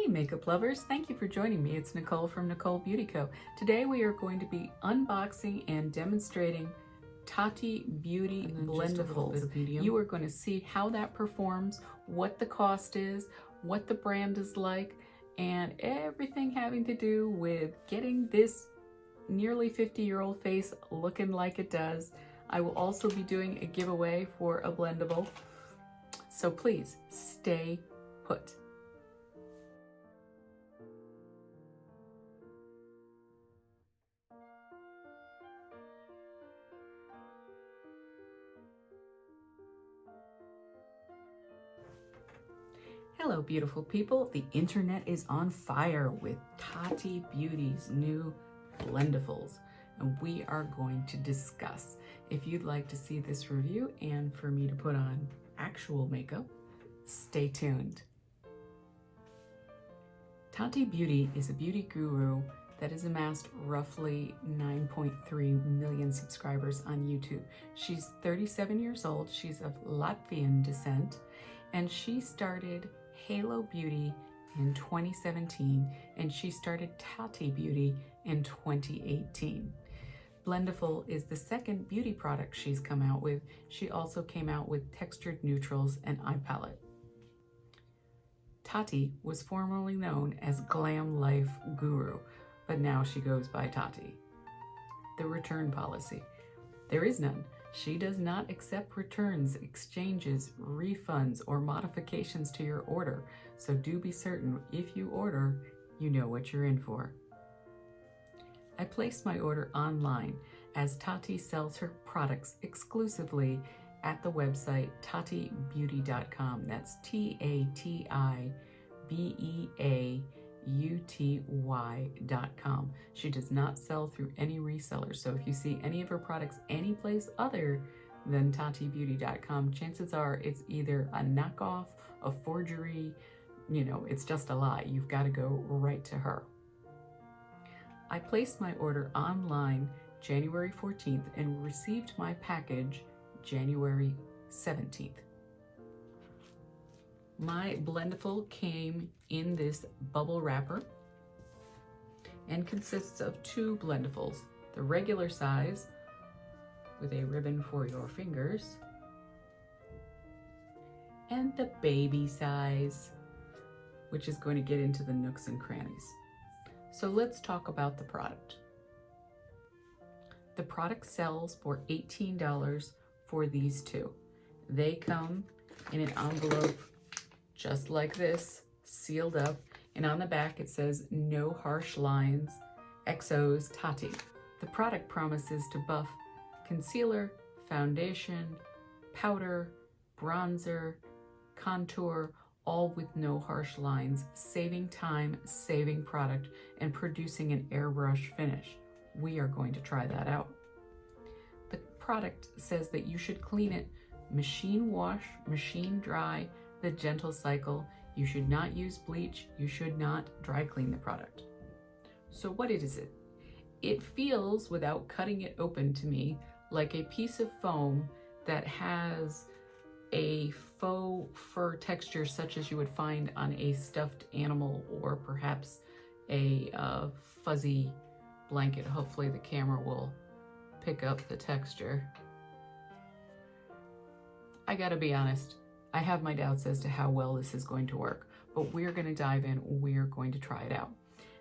Hey makeup lovers, thank you for joining me. It's Nikole from Nikole Beauty Co. Today we are going to be unboxing and demonstrating Tati Beauty Blendiful. You are going to see how that performs, what the cost is, what the brand is like, and everything having to do with getting this nearly 50-year-old face looking like it does. I will also be doing a giveaway for a blendable, so please stay put. Hello beautiful people, the internet is on fire with Tati Beauty's new Blendifuls, and we are going to discuss. If you'd like to see this review and for me to put on actual makeup, stay tuned. Tati Beauty is a beauty guru that has amassed roughly 9.3 million subscribers on YouTube. She's 37 years old, she's of Latvian descent, and she started Halo Beauty in 2017, and she started Tati Beauty in 2018. Blendiful is the second beauty product she's come out with. She also came out with textured neutrals and eye palette. Tati was formerly known as Glam Life Guru, but now she goes by Tati. The return policy. There is none. She does not accept returns, exchanges, refunds, or modifications to your order, so do be certain if you order, you know what you're in for. I placed my order online as Tati sells her products exclusively at the website tatibeauty.com. That's TATIBEAUTY.com. She does not sell through any resellers, so if you see any of her products any place other than tatibeauty.com, chances are it's either a knockoff, a forgery, it's just a lie. You've got to go right to her. I placed my order online January 14th and received my package January 17th. My Blendiful came in this bubble wrapper and consists of two Blendifuls, the regular size with a ribbon for your fingers and the baby size, which is going to get into the nooks and crannies. So let's talk about the product. The product sells for $18 for these two. They come in an envelope just like this, sealed up, and on the back it says no harsh lines, XO's Tati. The product promises to buff concealer, foundation, powder, bronzer, contour, all with no harsh lines, saving time, saving product, and producing an airbrush finish. We are going to try that out. The product says that you should clean it machine wash, machine dry, the gentle cycle. You should not use bleach. You should not dry clean the product. So what is it? It feels, without cutting it open to me, like a piece of foam that has a faux fur texture such as you would find on a stuffed animal or perhaps a fuzzy blanket. Hopefully the camera will pick up the texture. I gotta be honest, I have my doubts as to how well this is going to work, but we're going to dive in, we're going to try it out.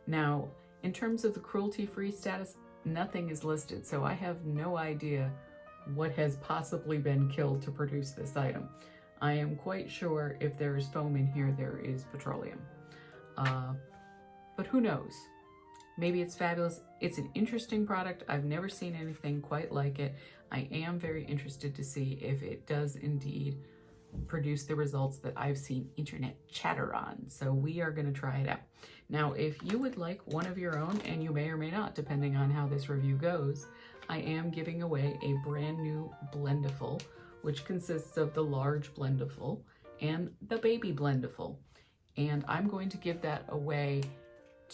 Now, in terms of the cruelty-free status, nothing is listed, so I have no idea what has possibly been killed to produce this item. I am quite sure if there is foam in here, there is petroleum. But who knows? Maybe it's fabulous. It's an interesting product. I've never seen anything quite like it. I am very interested to see if it does indeed produce the results that I've seen internet chatter on. So we are going to try it out. Now, if you would like one of your own, and you may or may not, depending on how this review goes, I am giving away a brand new Blendiful, which consists of the large Blendiful and the baby Blendiful. And I'm going to give that away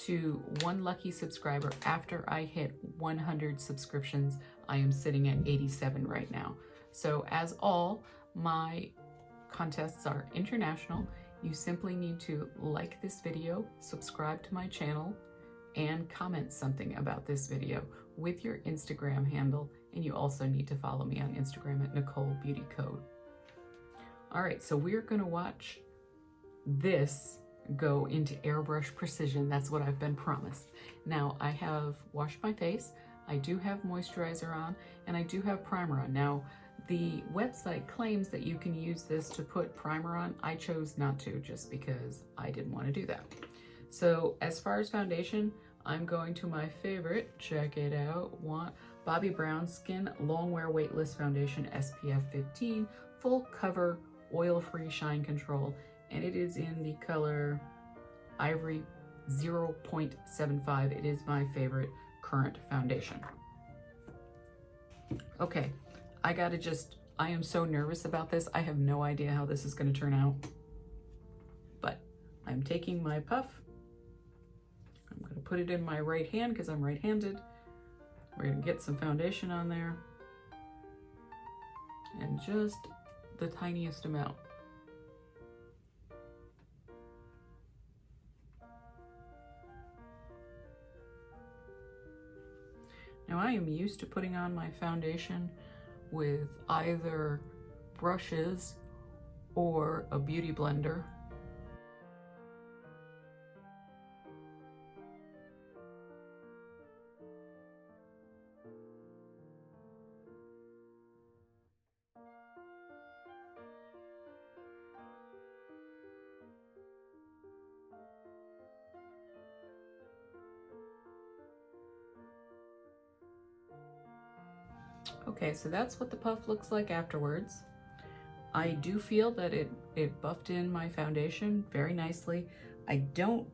to one lucky subscriber after I hit 100 subscriptions. I am sitting at 87 right now. So as all my contests are international, You simply need to like this video, subscribe to my channel, and comment something about this video with your Instagram handle. And you also need to follow me on Instagram at Nikole Beauty Co. All right, so we're gonna watch this go into airbrush precision. That's what I've been promised. Now, I have washed my face, I do have moisturizer on, and I do have primer on. Now, the website claims that you can use this to put primer on. I chose not to, just because I didn't want to do that. So as far as foundation, I'm going to my favorite, check it out, Bobbi Brown Skin Long Wear Weightless Foundation SPF 15 Full Cover Oil-Free Shine Control, and it is in the color Ivory 0.75. It is my favorite current foundation. Okay, I am so nervous about this. I have no idea how this is going to turn out, but I'm taking my puff. I'm going to put it in my right hand because I'm right-handed. We're going to get some foundation on there, and just the tiniest amount. Now, I am used to putting on my foundation with either brushes or a beauty blender. Okay, so that's what the puff looks like afterwards. I do feel that it buffed in my foundation very nicely. I don't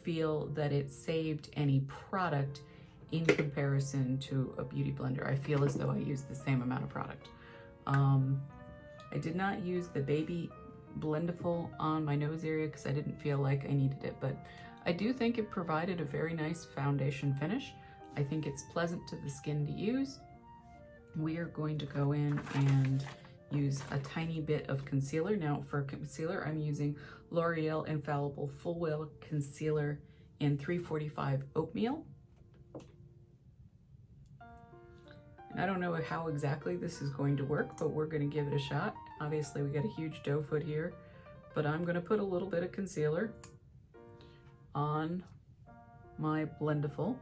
feel that it saved any product in comparison to a beauty blender. I feel as though I used the same amount of product. I did not use the baby Blendiful on my nose area because I didn't feel like I needed it, but I do think it provided a very nice foundation finish. I think it's pleasant to the skin to use. We are going to go in and use a tiny bit of concealer. Now, for concealer, I'm using L'Oreal Infallible Full Well Concealer in 345 Oatmeal. And I don't know how exactly this is going to work, but we're going to give it a shot. Obviously, we got a huge doe foot here, but I'm going to put a little bit of concealer on my Blendiful.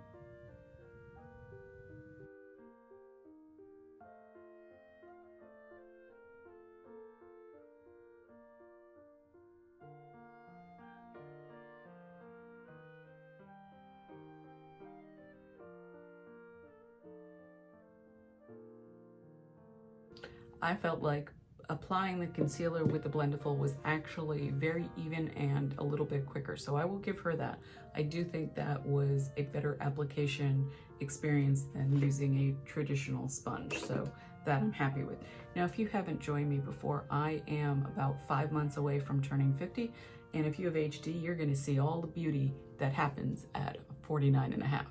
I felt like applying the concealer with the Blendiful was actually very even and a little bit quicker, so I will give her that. I do think that was a better application experience than using a traditional sponge, so that I'm happy with. Now, if you haven't joined me before, I am about 5 months away from turning 50, and if you have HD, you're going to see all the beauty that happens at 49.5.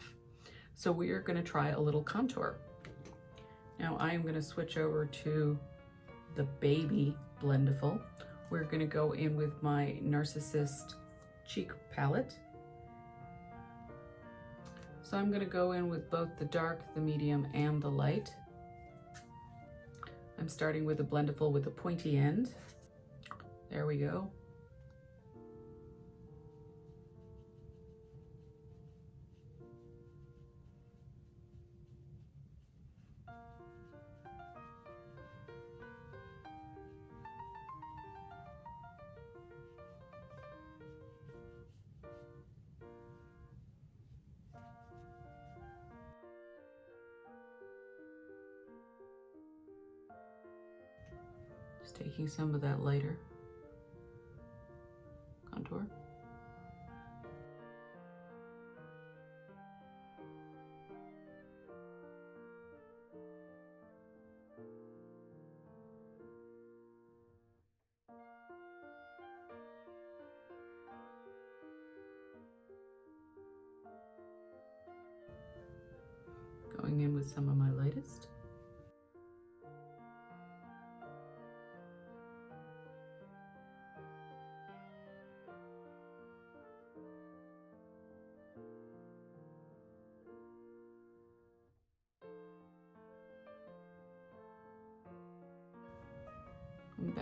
So we are going to try a little contour. Now I am going to switch over to the baby Blendiful. We're going to go in with my NARSissist cheek palette. So I'm going to go in with both the dark, the medium, and the light. I'm starting with the Blendiful with a pointy end. There we go. Just taking some of that lighter contour. Going in with some of my lightest.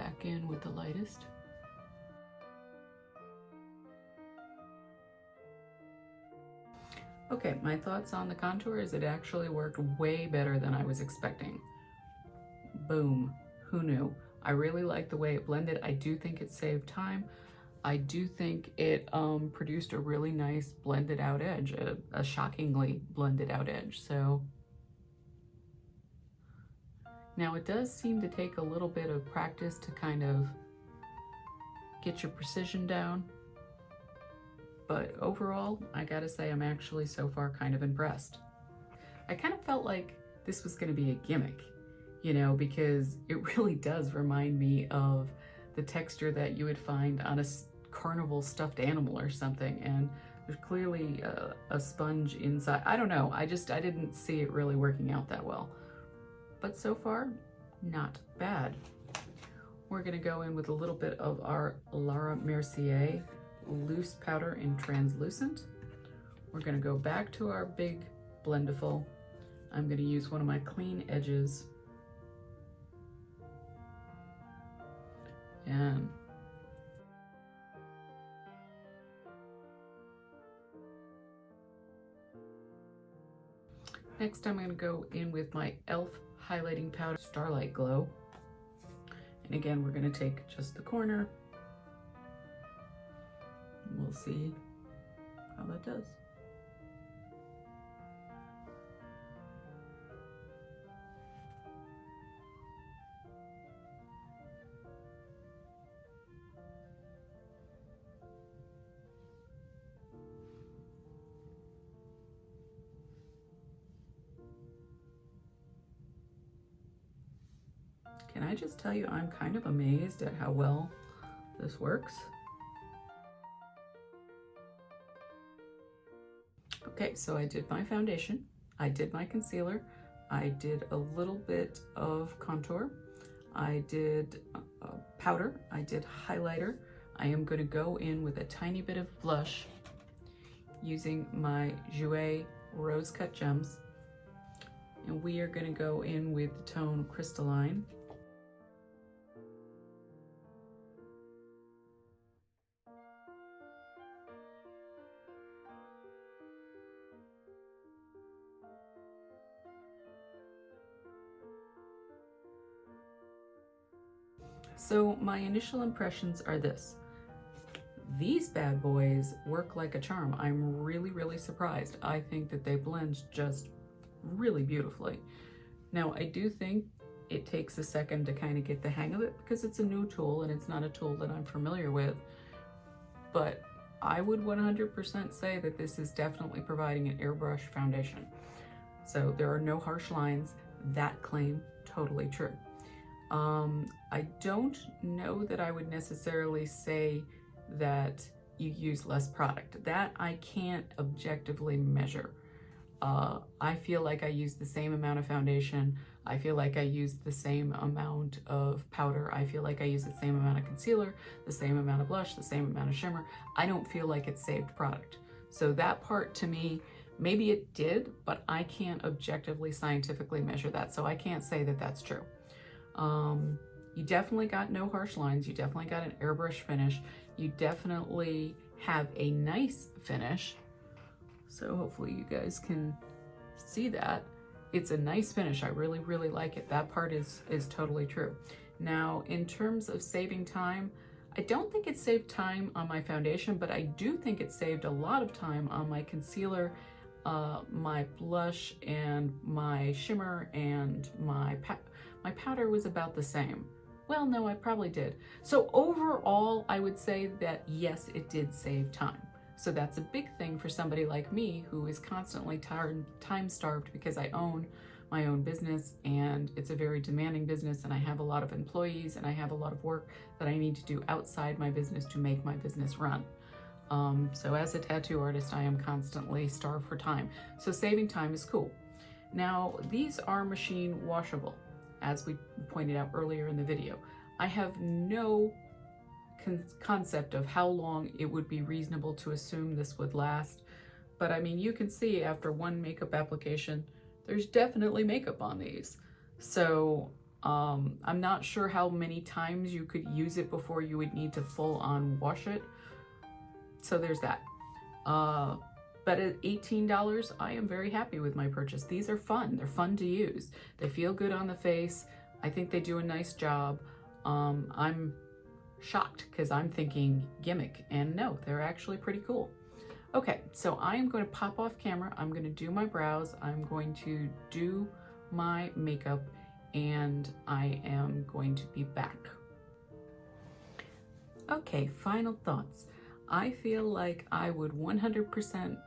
back in with the lightest. Okay, my thoughts on the contour is it actually worked way better than I was expecting. Boom, who knew? I really like the way it blended. I do think it saved time. I do think it produced a really nice blended out edge, a shockingly blended out edge. So now it does seem to take a little bit of practice to kind of get your precision down. But overall, I gotta say I'm actually so far kind of impressed. I kind of felt like this was gonna be a gimmick, you know, because it really does remind me of the texture that you would find on a carnival stuffed animal or something, and there's clearly a sponge inside. I don't know, I didn't see it really working out that well. But so far, not bad. We're gonna go in with a little bit of our Laura Mercier loose powder in translucent. We're gonna go back to our big Blendiful. I'm gonna use one of my clean edges and next I'm gonna go in with my e.l.f. highlighting powder, Starlight Glow. And again, we're gonna take just the corner. We'll see how that does. Can I just tell you, I'm kind of amazed at how well this works. Okay, so I did my foundation, I did my concealer, I did a little bit of contour, I did powder, I did highlighter. I am going to go in with a tiny bit of blush using my Jouer Rose Cut Gems, and we are going to go in with the tone Crystalline. So my initial impressions are this. These bad boys work like a charm. I'm really, really surprised. I think that they blend just really beautifully. Now, I do think it takes a second to kind of get the hang of it because it's a new tool and it's not a tool that I'm familiar with. But I would 100% say that this is definitely providing an airbrush foundation. So there are no harsh lines. That claim, totally true. I don't know that I would necessarily say that you use less product. That I can't objectively measure. I feel like I use the same amount of foundation. I feel like I use the same amount of powder. I feel like I use the same amount of concealer, the same amount of blush, the same amount of shimmer. I don't feel like it saved product. So that part to me, maybe it did, but I can't objectively scientifically measure that. So I can't say that that's true. You definitely got no harsh lines. You definitely got an airbrush finish. You definitely have a nice finish. So hopefully you guys can see that. It's a nice finish. I really, really like it. That part is totally true. Now, in terms of saving time, I don't think it saved time on my foundation, but I do think it saved a lot of time on my concealer, my blush, and my shimmer, and my powder was about the same. Well, no, I probably did. So overall, I would say that yes, it did save time. So that's a big thing for somebody like me who is constantly time-starved because I own my own business and it's a very demanding business and I have a lot of employees and I have a lot of work that I need to do outside my business to make my business run. So as a tattoo artist, I am constantly starved for time. So saving time is cool. Now, these are machine washable, as we pointed out earlier in the video. I have no concept of how long it would be reasonable to assume this would last, but I mean, you can see after one makeup application, there's definitely makeup on these. So I'm not sure how many times you could use it before you would need to full on wash it. So there's that. But at $18, I am very happy with my purchase. These are fun. They're fun to use. They feel good on the face. I think they do a nice job. I'm shocked because I'm thinking gimmick, and no, they're actually pretty cool. Okay, so I am going to pop off camera. I'm going to do my brows. I'm going to do my makeup, and I am going to be back. Okay, final thoughts. I feel like I would 100%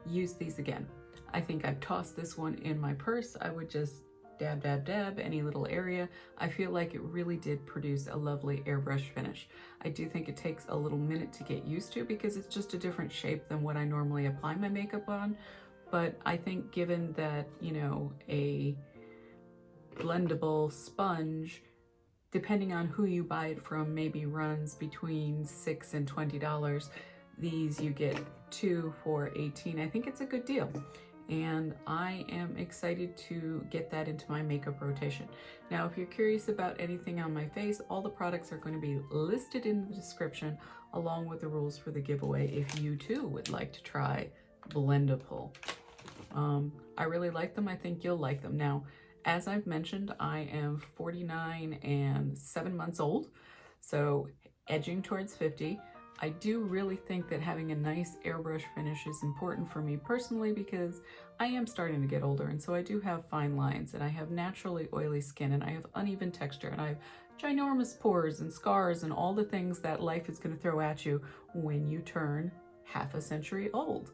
use these again. I think I've tossed this one in my purse. I would just dab, dab, dab any little area. I feel like it really did produce a lovely airbrush finish. I do think it takes a little minute to get used to because it's just a different shape than what I normally apply my makeup on. But I think given that, you know, a blendable sponge, depending on who you buy it from, maybe runs between $6 and $20. These you get 2 for $18. I think it's a good deal. And I am excited to get that into my makeup rotation. Now, if you're curious about anything on my face, all the products are going to be listed in the description along with the rules for the giveaway if you too would like to try Blendiful. I really like them. I think you'll like them. Now, as I've mentioned, I am 49 and 7 months old, so edging towards 50. I do really think that having a nice airbrush finish is important for me personally because I am starting to get older, and so I do have fine lines, and I have naturally oily skin, and I have uneven texture, and I have ginormous pores and scars and all the things that life is going to throw at you when you turn half a century old.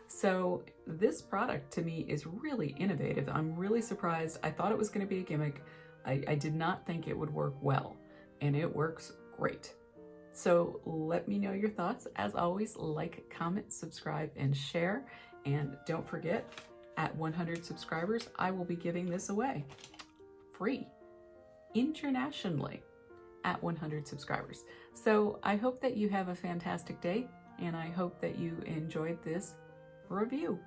So this product to me is really innovative. I'm really surprised. I thought it was going to be a gimmick. I did not think it would work well, and it works great. So let me know your thoughts. As always, like, comment, subscribe, and share. And don't forget, at 100 subscribers, I will be giving this away free internationally at 100 subscribers. So I hope that you have a fantastic day, and I hope that you enjoyed this review.